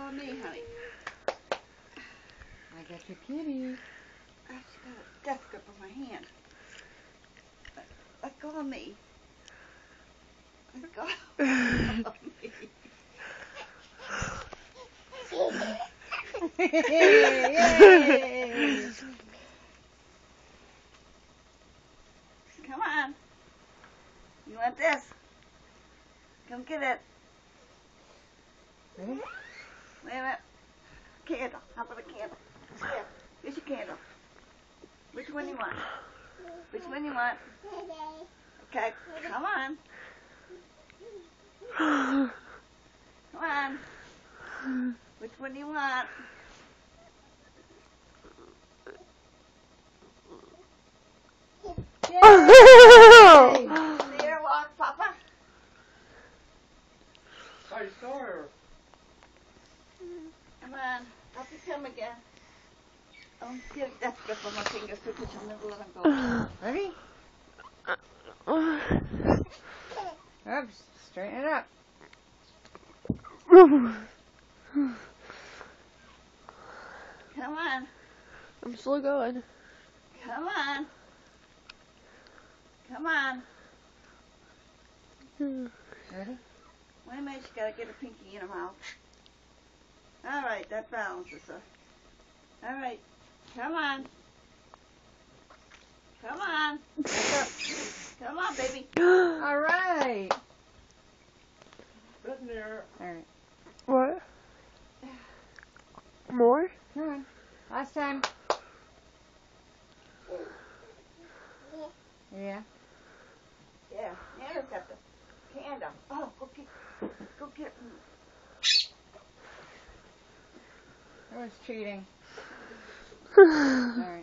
on me, honey. I got your kitty. I just got a death grip on my hand. Let go of me. Let go of me. Yay! Come on. You want this? Come get it. Ready? Wait a minute. Candle. How about a candle? Here. Here's your candle. Which one you want? Which one you want? Okay. Come on. Come on. Which one do you want? Yay! There, walk, Papa. I saw her. Come on. Up you come again. Oh, get a death grip on my fingers because you'll never let him go. Ready? Oops, straighten it up. Come on. I'm still going. Come on. Come on. Ready? Wait a minute, you gotta get a pinky in her mouth. All right, that balances her. All right, come on. Come on. Come on, baby. All right. Sitting there. All right. What? More? Come on. Last time. Yeah. Yeah, Nana's got the candle. Oh, go get. That was cheating. All right.